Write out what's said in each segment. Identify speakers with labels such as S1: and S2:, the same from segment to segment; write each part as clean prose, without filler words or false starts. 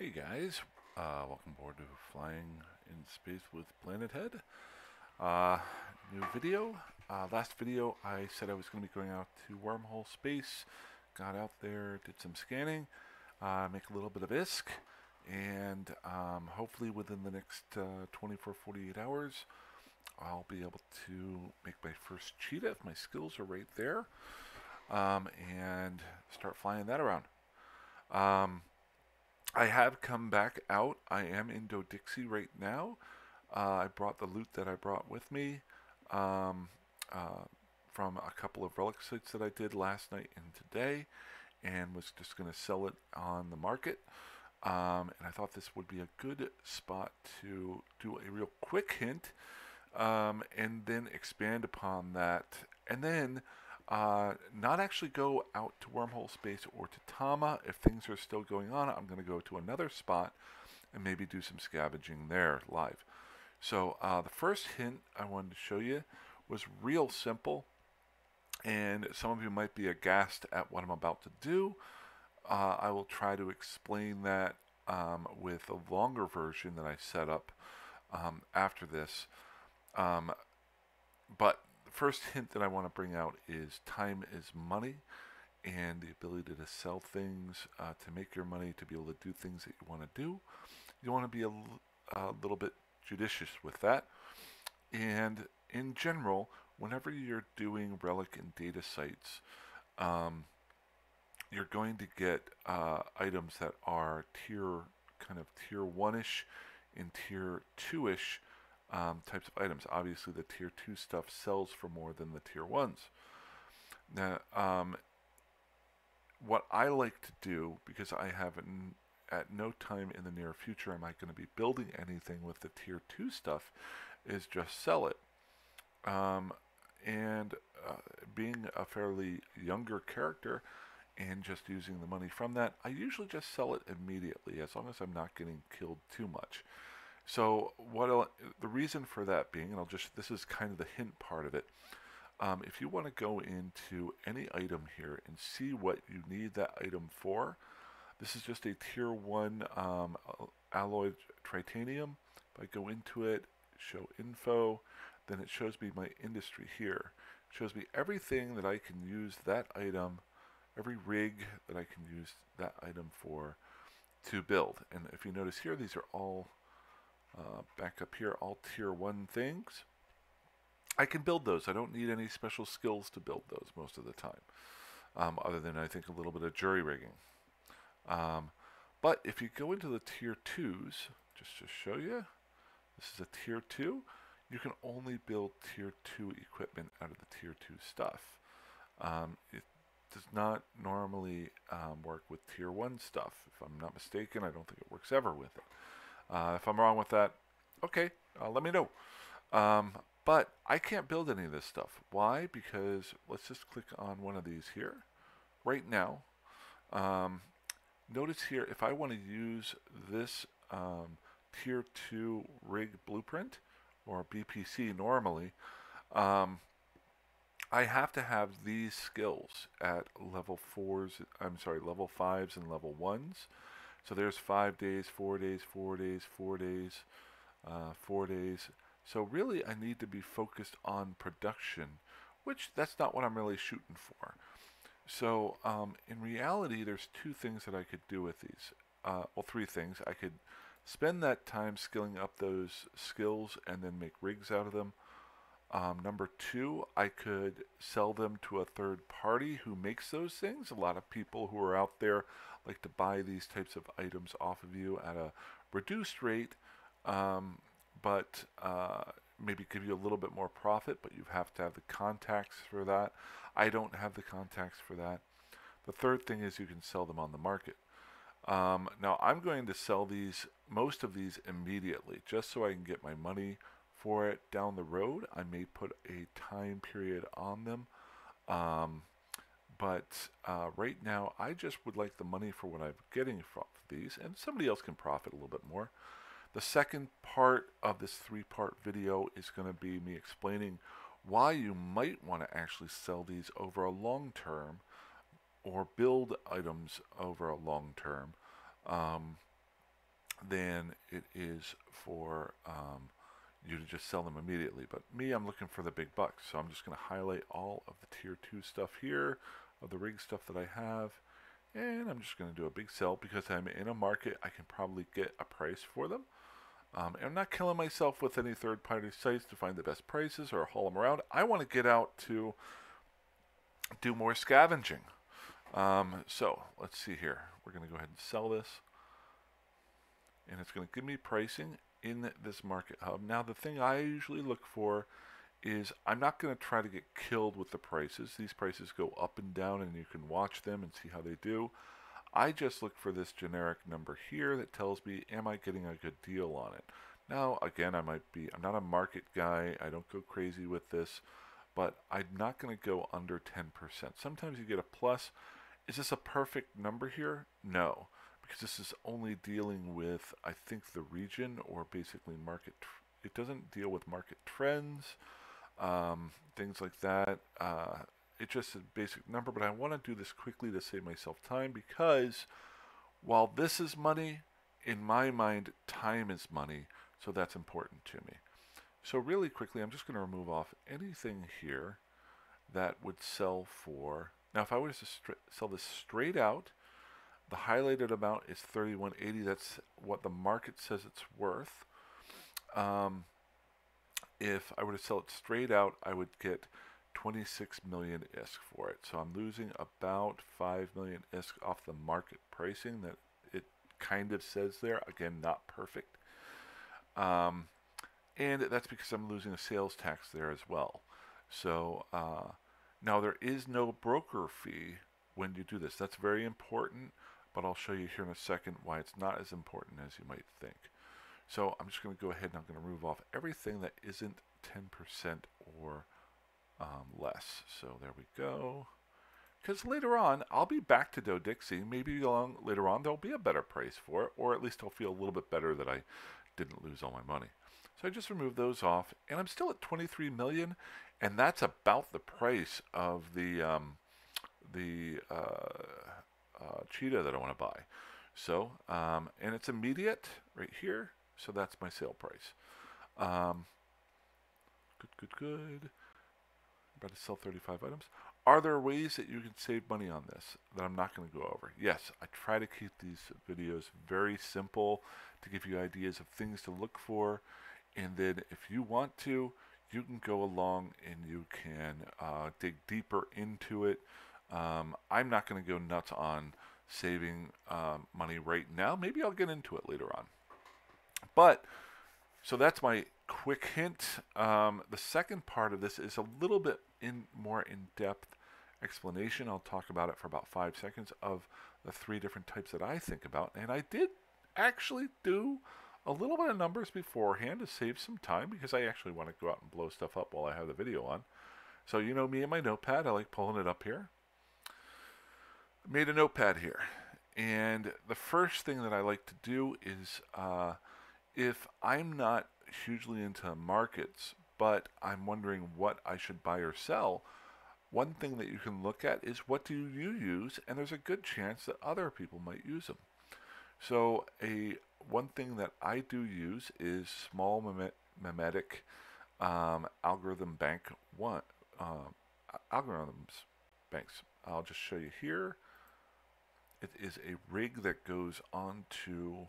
S1: Hey guys, welcome aboard to Flying in Space with Planet Head. Uh, New video. Last video I said I was going to be going out to wormhole space. Got out there, did some scanning, make a little bit of ISK, and hopefully within the next 24, 48 hours I'll be able to make my first cheetah if my skills are right there, and start flying that around. Um, I have come back out. I am in Dodixie right now. I brought the loot that I brought with me um, uh, from a couple of relic sites that I did last night and today, and was just going to sell it on the market. And I thought this would be a good spot to do a real quick hint, and then expand upon that, and then not actually go out to wormhole space or to Tama. If things are still going on, I'm going to go to another spot and maybe do some scavenging there live. So the first hint I wanted to show you was real simple, and some of you might be aghast at what I'm about to do. I will try to explain that with a longer version that I set up after this. Um, but the first hint that I want to bring out is time is money, and the ability to sell things to make your money, to be able to do things that you want to do. You want to be a little bit judicious with that. And in general, whenever you're doing relic and data sites, um, you're going to get items that are tier 1-ish and tier 2-ish types of items. Obviously, the tier 2 stuff sells for more than the tier 1s. Now, what I like to do, because I have at no time in the near future am I going to be building anything with the tier 2 stuff, is just sell it. And being a fairly younger character and just using the money from that, I usually just sell it immediately as long as I'm not getting killed too much. So the reason for that being, and this is kind of the hint part of it. If you want to go into any item here and see what you need that item for, this is just a tier 1 alloy titanium. If I go into it, show info, then it shows me my industry here. It shows me everything that I can use that item, every rig that I can use that item for to build. And if you notice here, these are all back up here, all tier 1 things. I can build those. I don't need any special skills to build those most of the time, other than I think a little bit of jury rigging. But if you go into the tier 2s, just to show you, this is a tier 2. You can only build tier 2 equipment out of the tier 2 stuff. It does not normally work with tier 1 stuff. If I'm not mistaken, I don't think it works ever with it. If I'm wrong with that, okay, let me know. But I can't build any of this stuff. Why? Because let's just click on one of these here. Right now, notice here, if I want to use this tier 2 rig blueprint, or BPC normally, I have to have these skills at level 5s and level 1s. So there's 5 days, 4 days, 4 days, 4 days, 4 days. So really I need to be focused on production, which that's not what I'm really shooting for. So in reality, there's two things that I could do with these. Well, three things. I could spend that time skilling up those skills and then make rigs out of them. Number two, I could sell them to a third party who makes those things. A lot of people who are out there like to buy these types of items off of you at a reduced rate, but maybe give you a little bit more profit, but you have to have the contacts for that. I don't have the contacts for that. The third thing is you can sell them on the market. Now I'm going to sell most of these immediately, just so I can get my money for it down the road. I may put a time period on them, but right now I just would like the money for what I'm getting from these, and somebody else can profit a little bit more. The second part of this 3-part video is going to be me explaining why you might want to actually sell these over a long term, or build items over a long term. than it is for you to just sell them immediately. But me, I'm looking for the big bucks, so I'm just going to highlight all of the tier 2 stuff here, of the rig stuff that I have, and I'm just going to do a big sell because I'm in a market I can probably get a price for them. And I'm not killing myself with any third-party sites to find the best prices or haul them around. I want to get out to do more scavenging. So let's see here. We're going to go ahead and sell this, and it's going to give me pricing in this market hub. Now, the thing I usually look for is I'm not going to try to get killed with the prices. These prices go up and down, and you can watch them and see how they do. I just look for this generic number here that tells me, am I getting a good deal on it? Now, again, I'm not a market guy. I don't go crazy with this, but I'm not going to go under 10%. Sometimes you get a plus. Is this a perfect number here? No, because this is only dealing with, I think, the region or basically market. It doesn't deal with market trends, things like that. It's just a basic number, but I want to do this quickly to save myself time because while this is money, in my mind, time is money, so that's important to me. So really quickly, I'm just going to remove off anything here that would sell for. Now, if I was to sell this straight out, the highlighted amount is 31.80. That's what the market says it's worth. If I were to sell it straight out, I would get 26 million ISK for it. So I'm losing about 5 million ISK off the market pricing that it kind of says there. Again, not perfect. And that's because I'm losing a sales tax there as well. So now there is no broker fee when you do this. That's very important, but I'll show you here in a second why it's not as important as you might think. So I'm just going to go ahead and I'm going to remove off everything that isn't 10% or less. So there we go. Because later on, I'll be back to Doe Dixie. Maybe later on there'll be a better price for it, or at least I'll feel a little bit better that I didn't lose all my money. So I just removed those off, and I'm still at 23 million, and that's about the price of the cheetah that I want to buy. So, and it's immediate right here, so that's my sale price. Good. About to sell 35 items. Are there ways that you can save money on this that I'm not going to go over? Yes, I try to keep these videos very simple to give you ideas of things to look for, and then if you want to, you can go along and you can dig deeper into it. I'm not going to go nuts on saving money right now. Maybe I'll get into it later on. But so that's my quick hint. The second part of this is a little bit more in-depth explanation. I'll talk about it for about 5 seconds of the 3 different types that I think about. And I did actually do a little bit of numbers beforehand to save some time because I actually want to go out and blow stuff up while I have the video on. So you know me and my notepad. I like pulling it up here. I made a notepad here. And the first thing that I like to do is if I'm not hugely into markets, but I'm wondering what I should buy or sell, one thing that you can look at is what do you use, and there's a good chance that other people might use them. So one thing that I do use is small mimetic algorithm bank algorithms banks. I'll just show you here. It is a rig that goes onto,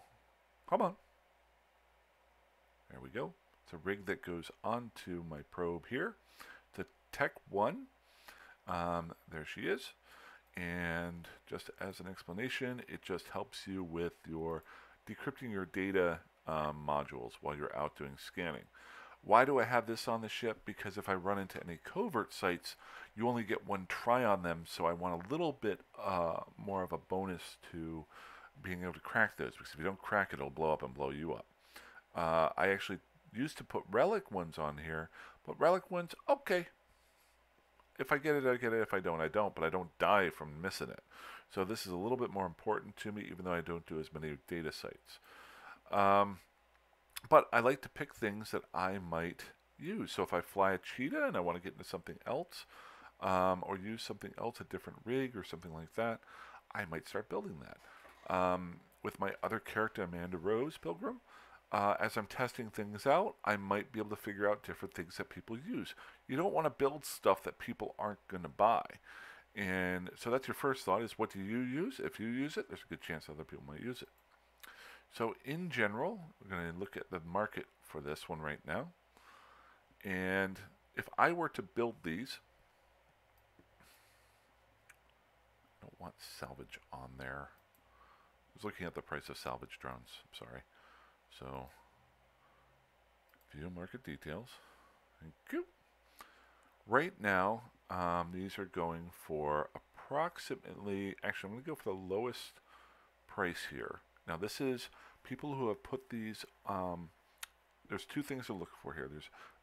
S1: come on. There we go. It's a rig that goes onto my probe here. It's a Tech 1. There she is. And just as an explanation, it just helps you with your decrypting your data modules while you're out doing scanning. Why do I have this on the ship? Because if I run into any covert sites, you only get one try on them, so I want a little bit more of a bonus to being able to crack those, because if you don't crack it, it'll blow up and blow you up. I actually used to put relic ones on here, but relic ones, okay. If I get it, I get it. If I don't, I don't, but I don't die from missing it. So this is a little bit more important to me, even though I don't do as many data sites. But I like to pick things that I might use. So if I fly a cheetah and I want to get into something else, or use something else, a different rig or something like that, I might start building that. with my other character, Amanda Rose Pilgrim, as I'm testing things out, I might be able to figure out different things that people use. You don't want to build stuff that people aren't going to buy. And so that's your first thought is, what do you use? If you use it, there's a good chance other people might use it. So in general, we're going to look at the market for this one right now. And if I were to build these, I don't want salvage on there. I was looking at the price of salvage drones. I'm sorry. So, view market details. Thank you. Right now, these are going for approximately, actually, I'm going to go for the lowest price here. Now, this is people who have put these, there's two things to look for here.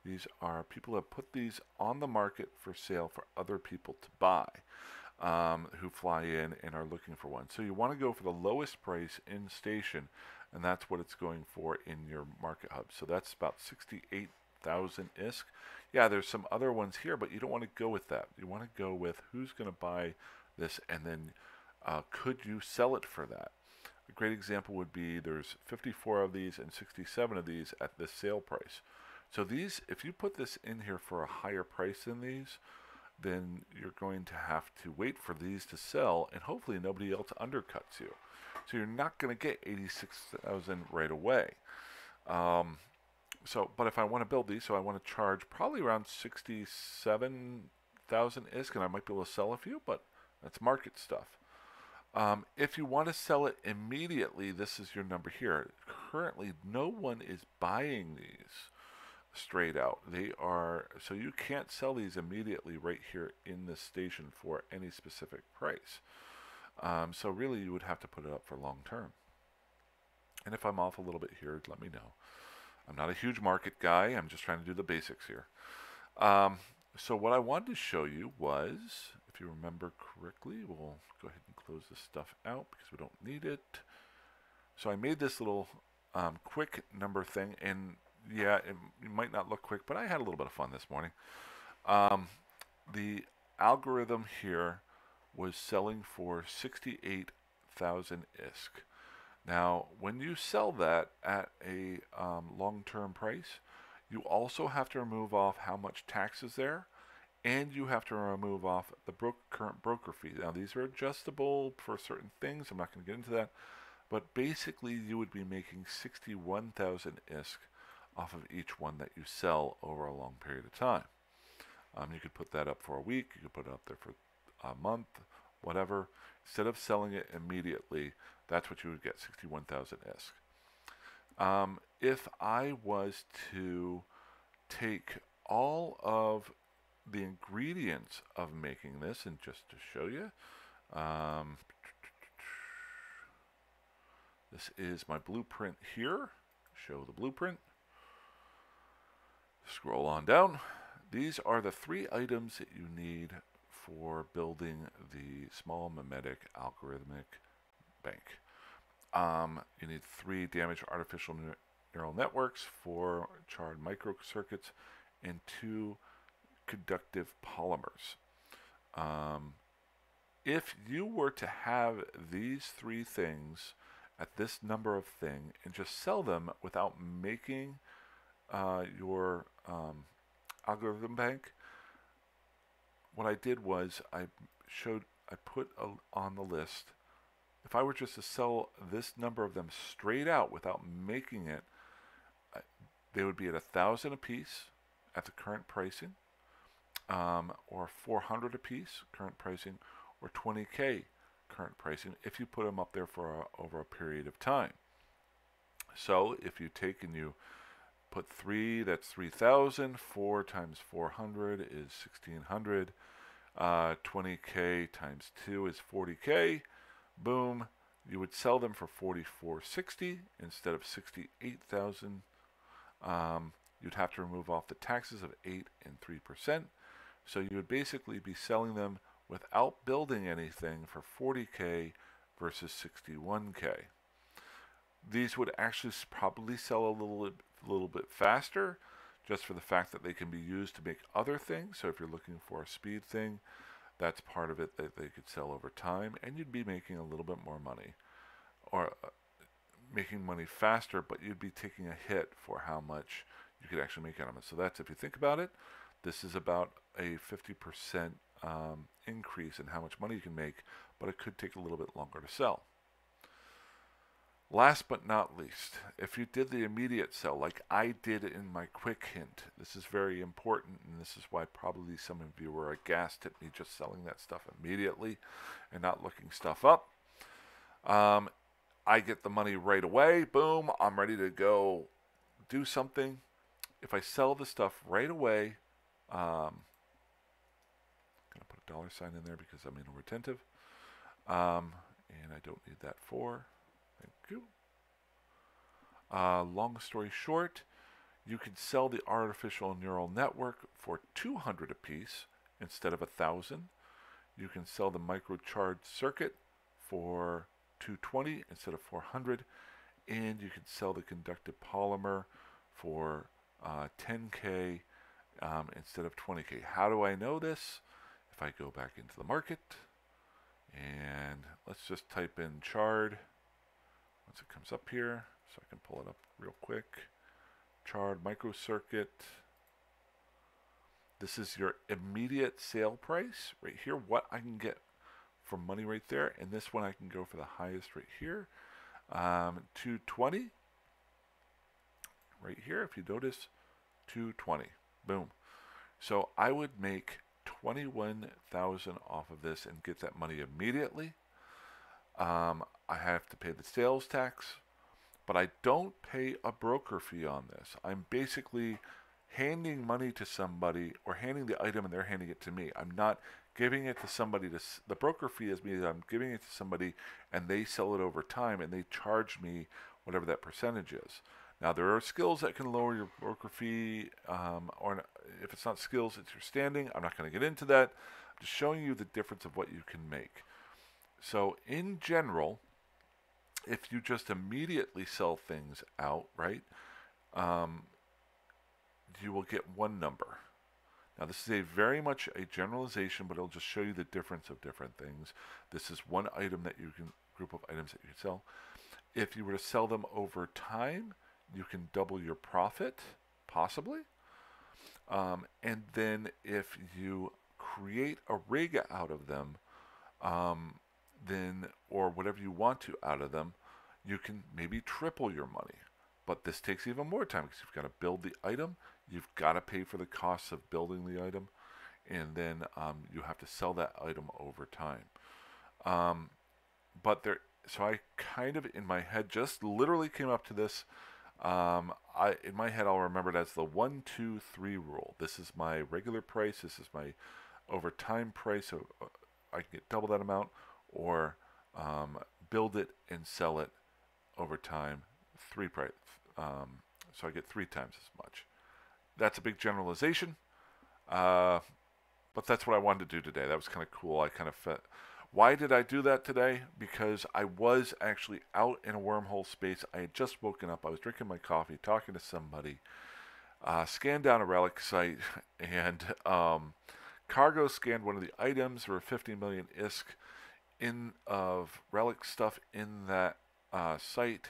S1: These are people who have put these on the market for sale for other people to buy, who fly in and are looking for one. So you want to go for the lowest price in station, and that's what it's going for in your market hub. So that's about 68,000 ISK. Yeah, there's some other ones here, but you don't want to go with that. You want to go with who's going to buy this, and then could you sell it for that? A great example would be there's 54 of these and 67 of these at this sale price. So these, if you put this in here for a higher price than these, then you're going to have to wait for these to sell, and hopefully nobody else undercuts you. So you're not going to get 86,000 right away. But if I want to build these, so I want to charge probably around 67,000 ISK, and I might be able to sell a few, but that's market stuff. If you want to sell it immediately, this is your number here. Currently, no one is buying these straight out. They are, so you can't sell these immediately right here in this station for any specific price. So really, you would have to put it up for long term. And if I'm off a little bit here, let me know. I'm not a huge market guy. I'm just trying to do the basics here. So what I wanted to show you was, if you remember correctly, we'll go ahead and close this stuff out because we don't need it. So I made this little quick number thing, and yeah, it might not look quick, but I had a little bit of fun this morning. The algorithm here was selling for 68,000 ISK. Now, when you sell that at a long-term price, you also have to remove off how much tax is there, and you have to remove off the current broker fee. Now, these are adjustable for certain things. I'm not going to get into that. But basically, you would be making 61,000 ISK off of each one that you sell over a long period of time. You could put that up for a week. You could put it up there for a month, whatever. Instead of selling it immediately, that's what you would get, 61,000 ISK. If I was to take all of the ingredients of making this, and just to show you, this is my blueprint here. Show the blueprint. Scroll on down. These are the 3 items that you need for building the small mimetic algorithmic bank. You need 3 damaged artificial neural networks, 4 charred microcircuits, and 2 conductive polymers. If you were to have these 3 things at this number of thing and just sell them without making your algorithm bank, what I did was I put on the list, if I were just to sell this number of them straight out without making it, they would be at 1,000 a piece at the current pricing, or 400 a piece current pricing, or 20K current pricing if you put them up there for over a period of time. So if you take and you put 3, that's 3,000. 4 times 400 is 1,600. 20K times 2 is 40K. Boom. You would sell them for 44.60 instead of 68,000. You'd have to remove off the taxes of 8 and 3%. So you would basically be selling them without building anything for 40K versus 61K. These would actually probably sell a little bit faster, just for the fact that they can be used to make other things. So if you're looking for a speed thing, that's part of it that they could sell over time, and you'd be making a little bit more money. Or making money faster, but you'd be taking a hit for how much you could actually make out of it. So that's, if you think about it, this is about a 50% increase in how much money you can make, but it could take a little bit longer to sell. Last but not least, if you did the immediate sell, like I did in my quick hint, this is very important, and this is why probably some of you were aghast at me just selling that stuff immediately and not looking stuff up. I get the money right away. Boom, I'm ready to go do something. If I sell the stuff right away, I'm going to put a $sign in there because I'm inattentive. And I don't need that for. Thank you. Long story short, you could sell the artificial neural network for 200 apiece instead of 1,000. You can sell the microcharged circuit for 220 instead of 400, and you can sell the conductive polymer for 10K instead of 20K. How do I know this? If I go back into the market, and let's just type in chard once it comes up here, so I can pull it up real quick. Chard microcircuit. This is your immediate sale price right here, what I can get for money right there. And this one I can go for the highest right here, 220 right here. If you notice, 220, boom. So I would make 21,000 off of this and get that money immediately. I have to pay the sales tax, but I don't pay a broker fee on this. I'm basically handing money to somebody, or handing the item and they're handing it to me. I'm not giving it to somebody. The broker fee is me. I'm giving it to somebody and they sell it over time and they charge me whatever that percentage is. Now, there are skills that can lower your broker fee, or if it's not skills, it's your standing. I'm not going to get into that. I'm just showing you the difference of what you can make. So in general, if you just immediately sell things out, right, you will get one number. Now, this is very much a generalization, but it'll just show you the difference of different things. This is one item that you can, group of items that you can sell. If you were to sell them over time, you can double your profit, possibly. And then if you create a rig out of them, then, or whatever you want to out of them, you can maybe triple your money. But this takes even more time because you've got to build the item, you've got to pay for the costs of building the item, and then you have to sell that item over time. But there, so I kind of in my head just literally came up to this. In my head, I'll remember it as the 1, 2, 3 rule. This is my regular price. This is my over time price. So I can get double that amount, or build it and sell it over time. 3 price. So I get 3 times as much. That's a big generalization, but that's what I wanted to do today. That was kind of cool. I kind of felt. Why did I do that today? Because I was actually out in a wormhole space. I had just woken up. I was drinking my coffee, talking to somebody, scanned down a relic site, and cargo scanned one of the items. There were 50 million ISK in of relic stuff in that site,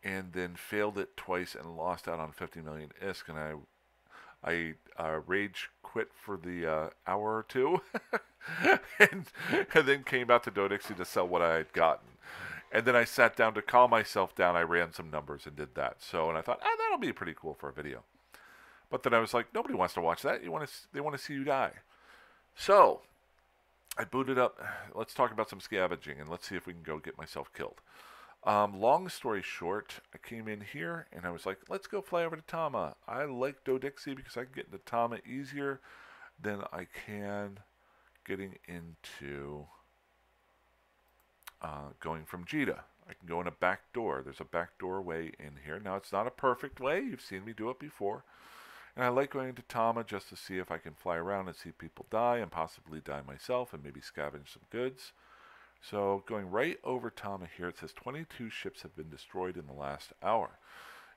S1: and then failed it twice and lost out on 50 million ISK. And I rage quit for the hour or two, and then came out to Dodixie to sell what I had gotten. And then I sat down to calm myself down. I ran some numbers and did that. So, and I thought, that'll be pretty cool for a video. But then I was like, nobody wants to watch that. They want to see you die. So I booted up. Let's talk about some scavenging, and let's see if we can go get myself killed. Long story short, I came in here and I was like, let's go fly over to Tama. I like Dodixie because I can get into Tama easier than I can getting into going from Jita. I can go in a back door. There's a back doorway in here. Now, it's not a perfect way. You've seen me do it before. And I like going into Tama just to see if I can fly around and see people die and possibly die myself and maybe scavenge some goods. So going right over Tama here, it says 22 ships have been destroyed in the last hour.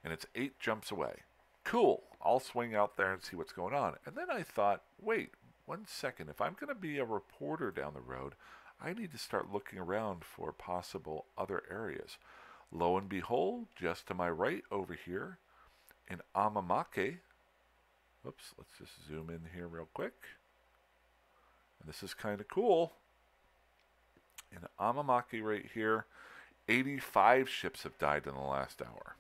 S1: And it's 8 jumps away. Cool. I'll swing out there and see what's going on. And then I thought, wait, 1 second. If I'm going to be a reporter down the road, I need to start looking around for possible other areas. Lo and behold, just to my right over here in Amamaker, oops, let's just zoom in here real quick. And this is kind of cool. In Amamaker right here, 85 ships have died in the last hour.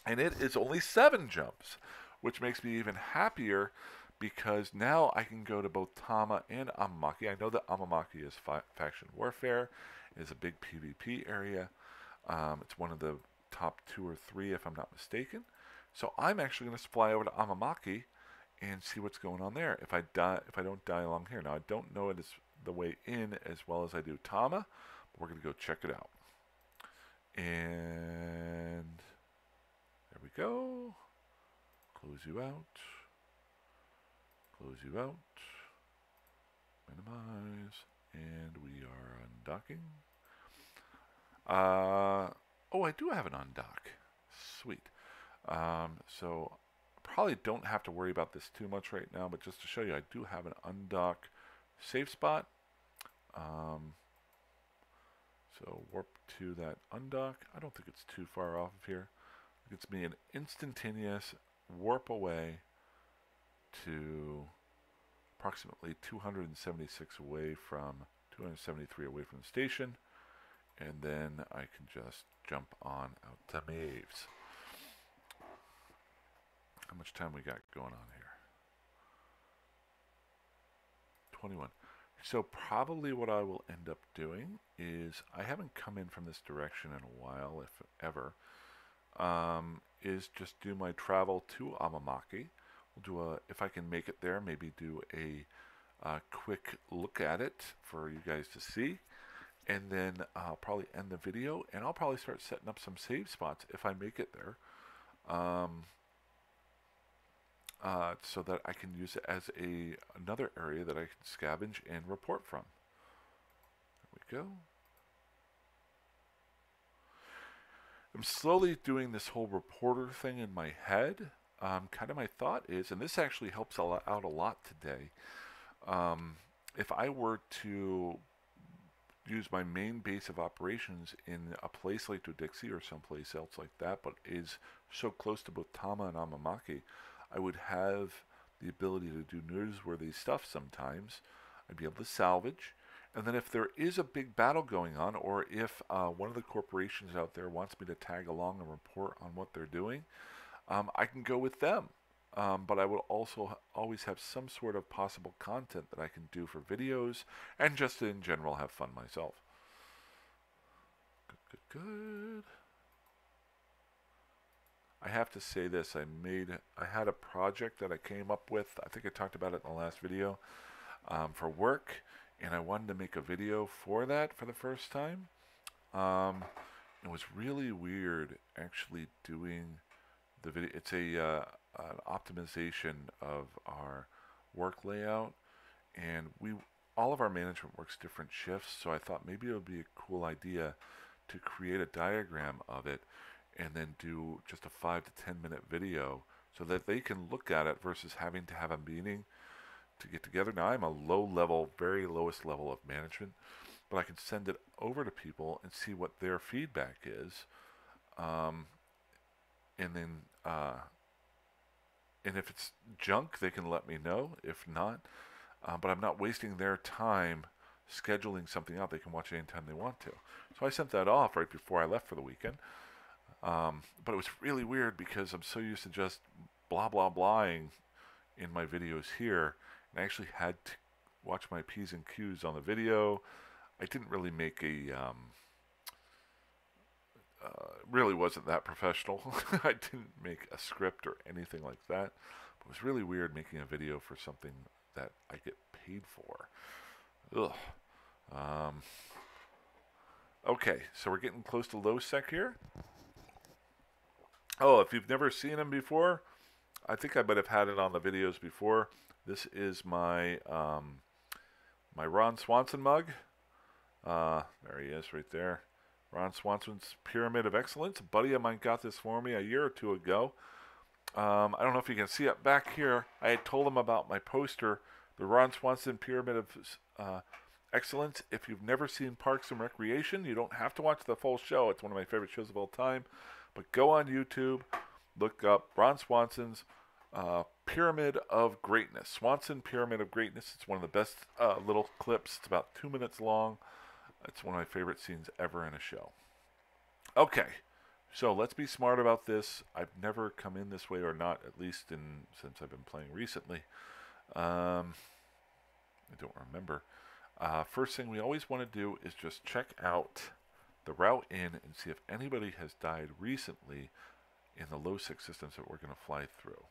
S1: And it is only 7 jumps, which makes me even happier because now I can go to both Tama and Amamaker. I know that Amamaker is faction warfare. It is a big PvP area. It's one of the top 2 or 3 if I'm not mistaken. So I'm actually going to fly over to Amamaker and see what's going on there. If I don't die along here. Now I don't know it is the way in as well as I do Tama, but we're going to go check it out. And there we go. Close you out. Close you out. Minimize. And we are undocking. Oh, I do have an undock. Sweet. So probably don't have to worry about this too much right now, but just to show you, I do have an undock safe spot. So warp to that undock. I don't think it's too far off of here. It gets me an instantaneous warp away to approximately 276 away from 273 away from the station, and then I can just jump on out to Maves. How much time we got going on here? 21. So probably what I will end up doing is, I haven't come in from this direction in a while, if ever, is just do my travel to Amamaker. We'll do if I can make it there, maybe do a quick look at it for you guys to see. And then I'll probably end the video, and I'll probably start setting up some save spots if I make it there. So that I can use it as another area that I can scavenge and report from. There we go. I'm slowly doing this whole reporter thing in my head. Kind of my thought is, and this actually helps out a lot today, if I were to use my main base of operations in a place like Dodixie or someplace else like that, but is so close to both Tama and Amamaker, I would have the ability to do newsworthy stuff sometimes. I'd be able to salvage. And then if there is a big battle going on, or if one of the corporations out there wants me to tag along and report on what they're doing, I can go with them. But I will also always have some sort of possible content that I can do for videos, and just in general have fun myself. Good, good, good. I have to say this, I had a project that I came up with, I think I talked about it in the last video, for work, and I wanted to make a video for that for the first time. It was really weird actually doing the video. It's an optimization of our work layout, and all of our management works different shifts, so I thought maybe it would be a cool idea to create a diagram of it and then do just a 5 to 10 minute video so that they can look at it versus having to have a meeting to get together. Now I'm a low level, very lowest level of management, but I can send it over to people and see what their feedback is, and then and if it's junk, they can let me know. If not, but I'm not wasting their time scheduling something out. They can watch it anytime they want to. So I sent that off right before I left for the weekend. But it was really weird because I'm so used to just blah blah blahing in my videos here, and I actually had to watch my P's and Q's on the video. I didn't really make really wasn't that professional. I didn't make a script or anything like that. But it was really weird making a video for something that I get paid for. Ugh. Okay, so we're getting close to low sec here. Oh, if you've never seen him before, I think I might have had it on the videos before. This is my my Ron Swanson mug. There he is right there. Ron Swanson's Pyramid of Excellence. A buddy of mine got this for me a year or two ago. I don't know if you can see it back here. I had told him about my poster, the Ron Swanson Pyramid of excellent. If you've never seen Parks and Recreation, you don't have to watch the full show. It's one of my favorite shows of all time. But go on YouTube, look up Ron Swanson's Pyramid of Greatness. Swanson Pyramid of Greatness. It's one of the best little clips. It's about 2 minutes long. It's one of my favorite scenes ever in a show. Okay, so let's be smart about this. I've never come in this way, or not, at least since I've been playing recently. I don't remember. First thing we always want to do is just check out the route in and see if anybody has died recently in the low 6 systems that we're going to fly through.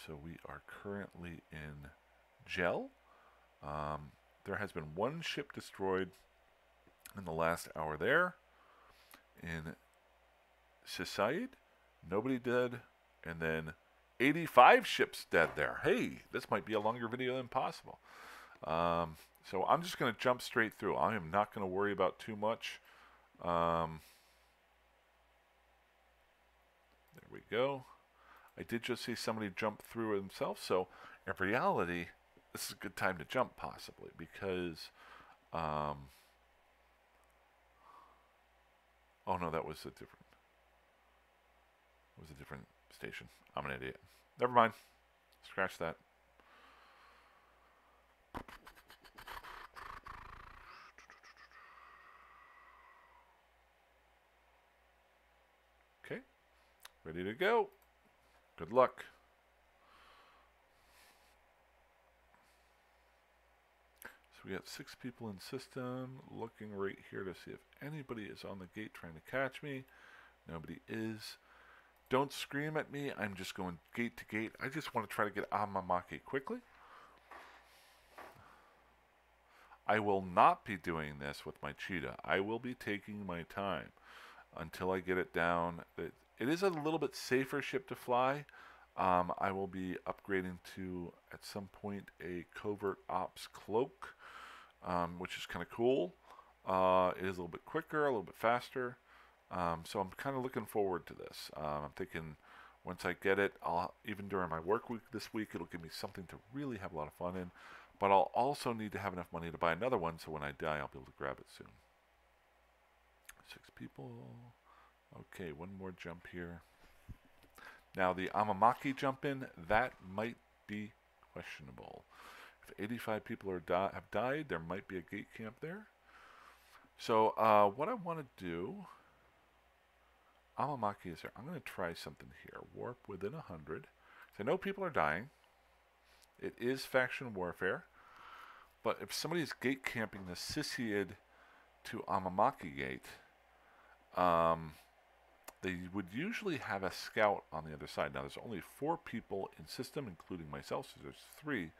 S1: So we are currently in Gel. There has been one ship destroyed in the last hour there. In Sisaid, nobody dead, and then 85 ships dead there. Hey, this might be a longer video than possible. So I'm just going to jump straight through. I am not going to worry about too much. There we go. I did just see somebody jump through himself, so in reality, this is a good time to jump possibly, because oh no, that was a different station. I'm an idiot. Never mind. Scratch that. Okay. Ready to go. Good luck. So we got 6 people in system. Looking right here to see if anybody is on the gate trying to catch me. Nobody is. Don't scream at me. I'm just going gate to gate. I just want to try to get Amamaker quickly. I will not be doing this with my cheetah. I will be taking my time until I get it down. It is a little bit safer ship to fly. I will be upgrading to, at some point, a covert ops cloak, which is kind of cool. It is a little bit quicker, a little bit faster. So I'm kind of looking forward to this. I'm thinking once I get it, even during my work week this week, it'll give me something to really have a lot of fun in. But I'll also need to have enough money to buy another one, so when I die, I'll be able to grab it soon. 6 people. Okay, one more jump here. Now, the Amamaker jump in, that might be questionable. If 85 people have died, there might be a gate camp there. So, what I want to do, Amamaker is there. I'm going to try something here. Warp within 100. So I know people are dying. It is faction warfare. But if somebody's gate camping the Sisaid to Amamaker gate, they would usually have a scout on the other side. Now, there's only 4 people in system, including myself, so there's 3.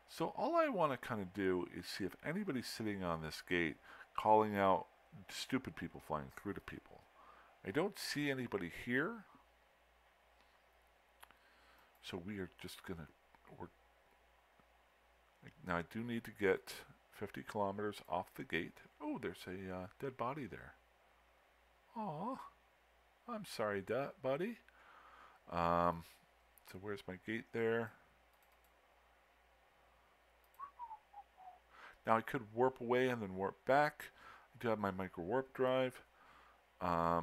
S1: So all I want to kind of do is see if anybody's sitting on this gate calling out stupid people flying through to people. I don't see anybody here. So we are just going to... Now, I do need to get 50 kilometers off the gate. Oh, there's a dead body there. Aw. I'm sorry, buddy. So where's my gate there? Now I could warp away and then warp back. I do have my micro warp drive. There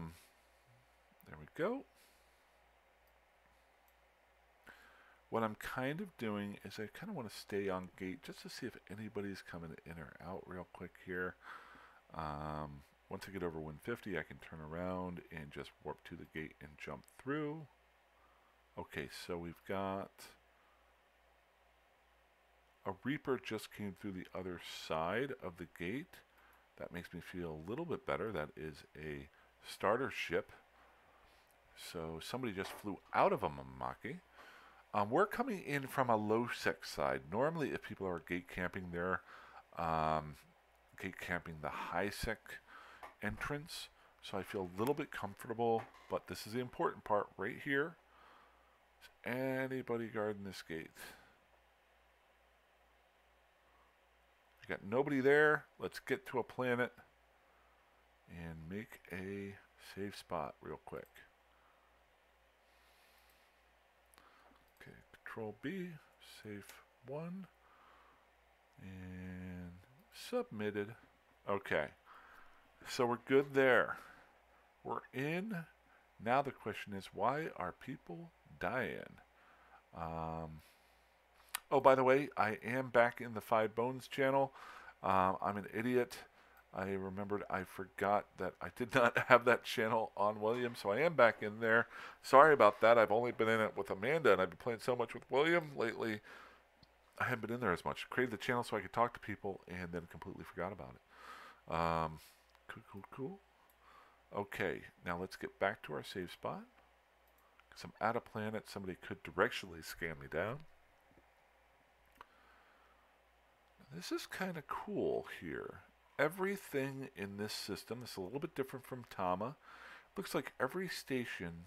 S1: we go. What I'm kind of doing is I kind of want to stay on gate just to see if anybody's coming in or out real quick here. Once I get over 150, I can turn around and just warp to the gate and jump through. Okay, so we've got a Reaper just came through the other side of the gate. That makes me feel a little bit better. That is a starter ship. So somebody just flew out of Amamaker. We're coming in from a low 6 side. Normally, if people are gate camping there, gate camping the high sec entrance, so I feel a little bit comfortable, but this is the important part right here. Is anybody guarding this gate? We got nobody there. Let's get to a planet and make a safe spot real quick. Okay, Control B, safe 1, and Submitted. Okay. So we're good there. We're in. Now the question is, why are people dying? Um, oh, by the way, I am back in the Five Bones channel. I'm an idiot. I remembered I forgot that I did not have that channel on William, so I am back in there. Sorry about that. I've only been in it with Amanda, and I've been playing so much with William lately. I haven't been in there as much. Created the channel so I could talk to people, and then completely forgot about it. Cool. Okay, now let's get back to our save spot. Because I'm out of planet. Somebody could directionally scan me down. This is kind of cool here. Everything in this system, this is a little bit different from Tama. Looks like every station,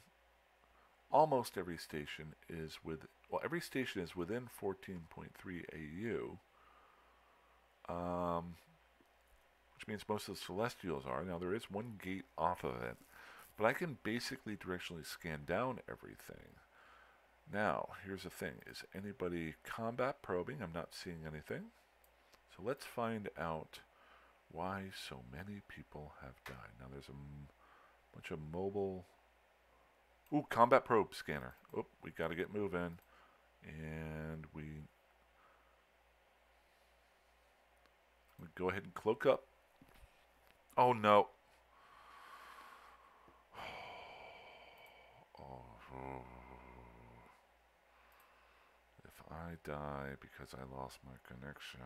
S1: almost every station is every station is within 14.3 AU. Which means most of the Celestials are. Now there is one gate off of it, but I can basically directionally scan down everything. Now, here's the thing. Is anybody combat probing? I'm not seeing anything. So let's find out why so many people have died. Now there's a bunch of mobile... Ooh, combat probe scanner. Oh, we got to get moving. And we go ahead and cloak up. Oh, no. If I die because I lost my connection,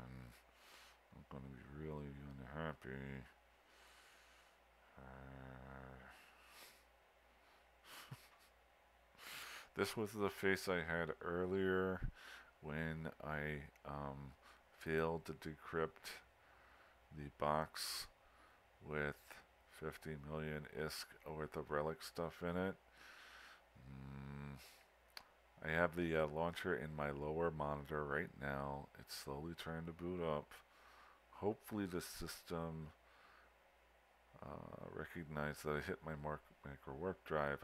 S1: I'm going to be really unhappy. This was the face I had earlier when I failed to decrypt the box with 50 million ISK worth of relic stuff in it. I have the launcher in my lower monitor right now. It's slowly trying to boot up. Hopefully the system recognized that I hit my micro warp drive.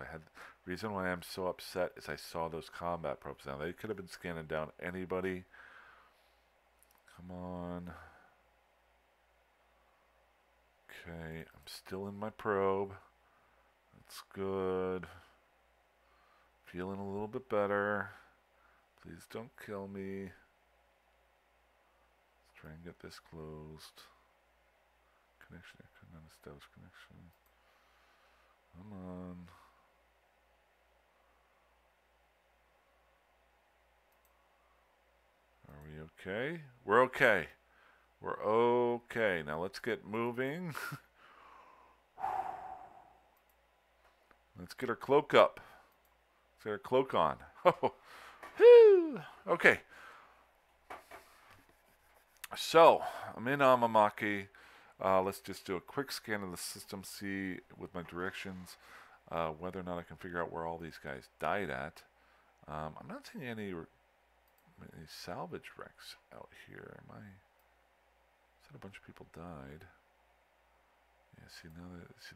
S1: Reason why I'm so upset is I saw those combat probes. Now they could have been scanning down anybody. Come on. Okay, I'm still in my probe. That's good. Feeling a little bit better. Please don't kill me. Let's try and get this closed. Connection. I could not establish connection. Come on. Are we okay? We're okay. We're okay. Now let's get moving. Let's get our cloak up. Let's get our cloak on. Okay. So, I'm in Amamaker. Let's just do a quick scan of the system, see with my directions whether or not I can figure out where all these guys died at. I'm not seeing any salvage wrecks out here. Said a bunch of people died. Yeah, see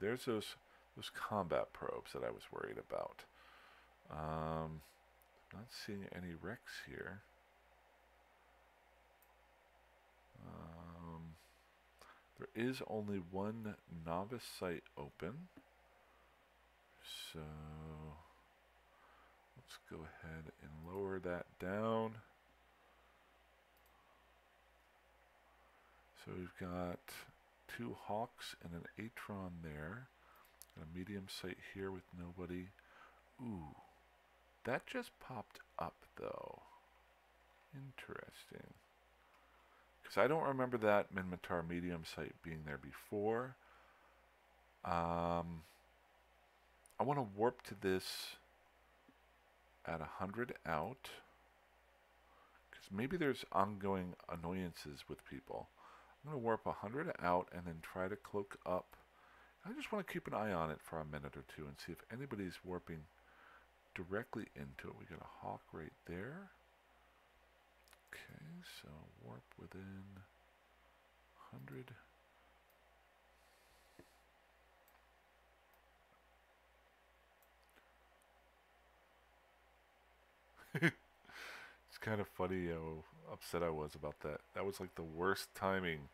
S1: there's those combat probes that I was worried about. Not seeing any wrecks here. There is only one novice site open. So let's go ahead and lower that down. So we've got 2 Hawks and an Atron there. A medium site here with nobody. Ooh, that just popped up though. Interesting. Because I don't remember that Minmatar medium site being there before. I want to warp to this at 100 out. Because maybe there's ongoing annoyances with people. I'm going to warp 100 out and then try to cloak up. I just want to keep an eye on it for a minute or two and see if anybody's warping directly into it. We got a Hawk right there. Okay, so warp within 100. It's kind of funny how upset I was about that. That was like the worst timing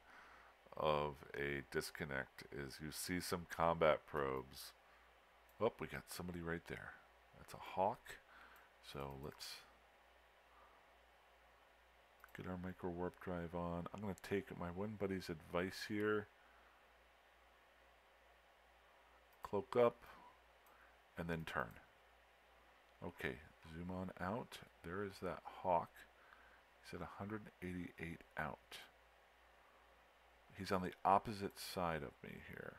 S1: of a disconnect is you see some combat probes. Oh, we got somebody right there. That's a hawk. So let's get our micro warp drive on. I'm going to take my one buddy's advice here. Cloak up and then turn. Okay, zoom on out. There is that hawk. He's at 188 out. He's on the opposite side of me here.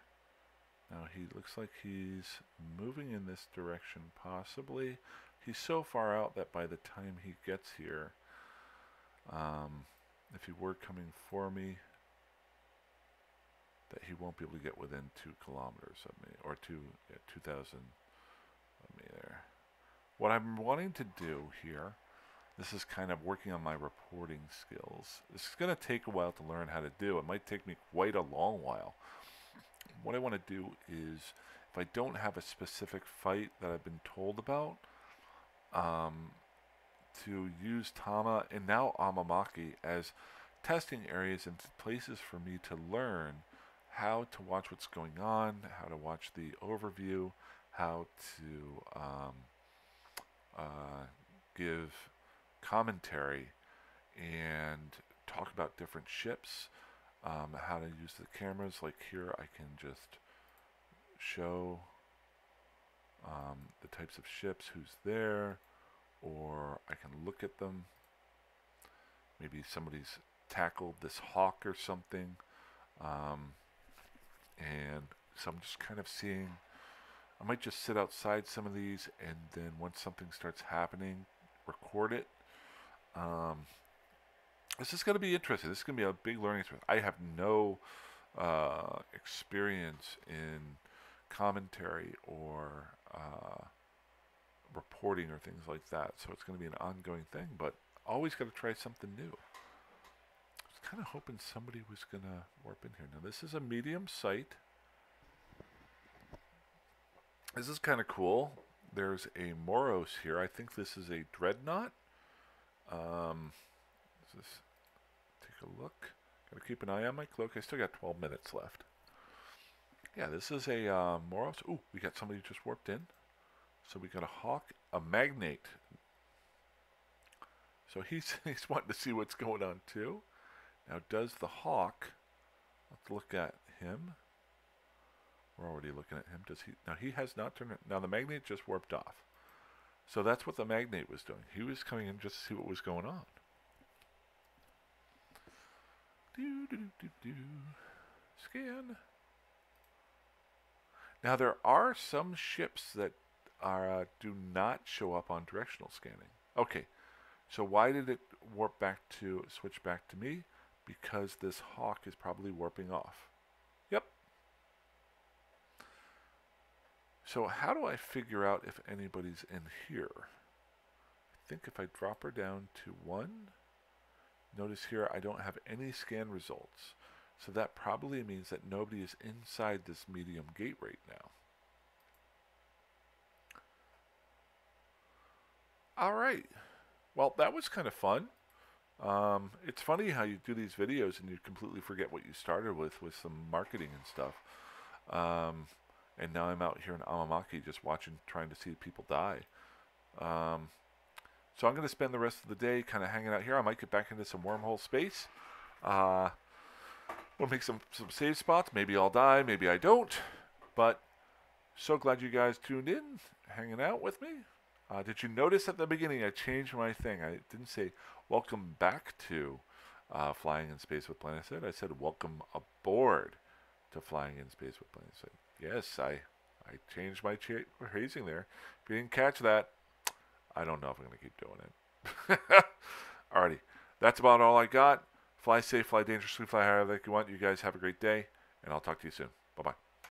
S1: Now he looks like he's moving in this direction possibly. He's so far out that by the time he gets here, if he were coming for me, that he won't be able to get within 2 kilometers of me, or 2,000 of me there. What I'm wanting to do here, this is kind of working on my reporting skills. This is going to take a while to learn how to do. It might take me quite a long while. What I want to do is, if I don't have a specific fight that I've been told about, to use Tama and now Amamaker as testing areas and places for me to learn how to watch what's going on, how to watch the overview, how to give commentary and talk about different ships, how to use the cameras. Like here I can just show the types of ships, who's there, or I can look at them. Maybe somebody's tackled this hawk or something, and so I'm just kind of seeing. I might just sit outside some of these, and then once something starts happening, record it. This is going to be interesting. This is going to be a big learning experience. I have no experience in commentary or reporting or things like that, so it's going to be an ongoing thing, but always got to try something new. I was kind of hoping somebody was going to warp in here. Now this is a medium site. This is kind of cool. There's a Moros here. I think this is a dreadnought. Take a look. Got to keep an eye on my cloak. I still got 12 minutes left. Yeah, this is a Moros. Ooh, we got somebody who just warped in. So we got a hawk, a magnate. So he's wanting to see what's going on too. Now does the hawk, let's look at him. We're already looking at him. Does he? Now he has not turned. Now the magnate just warped off. So that's what the magnate was doing. He was coming in just to see what was going on. Scan. Now there are some ships that do not show up on directional scanning. Okay, so why did it switch back to me? Because this hawk is probably warping off. Yep. So how do I figure out if anybody's in here? I think if I drop her down to 1, notice here I don't have any scan results. So that probably means that nobody is inside this medium gate right now. All right. Well, that was kind of fun. It's funny how you do these videos and you completely forget what you started with some marketing and stuff. And now I'm out here in Amamaker just trying to see people die. So I'm going to spend the rest of the day kind of hanging out here. I might get back into some wormhole space. We'll make some save spots. Maybe I'll die, maybe I don't. But so glad you guys tuned in, hanging out with me. Did you notice at the beginning I changed my thing? I didn't say welcome back to Flying in Space with Planet Ed. I said welcome aboard to Flying in Space with Planet Ed. Yes, I changed my phrasing there. If you didn't catch that, I don't know if I'm going to keep doing it. Alrighty, that's about all I got. Fly safe, fly dangerously, fly higher like you want. You guys have a great day, and I'll talk to you soon. Bye-bye.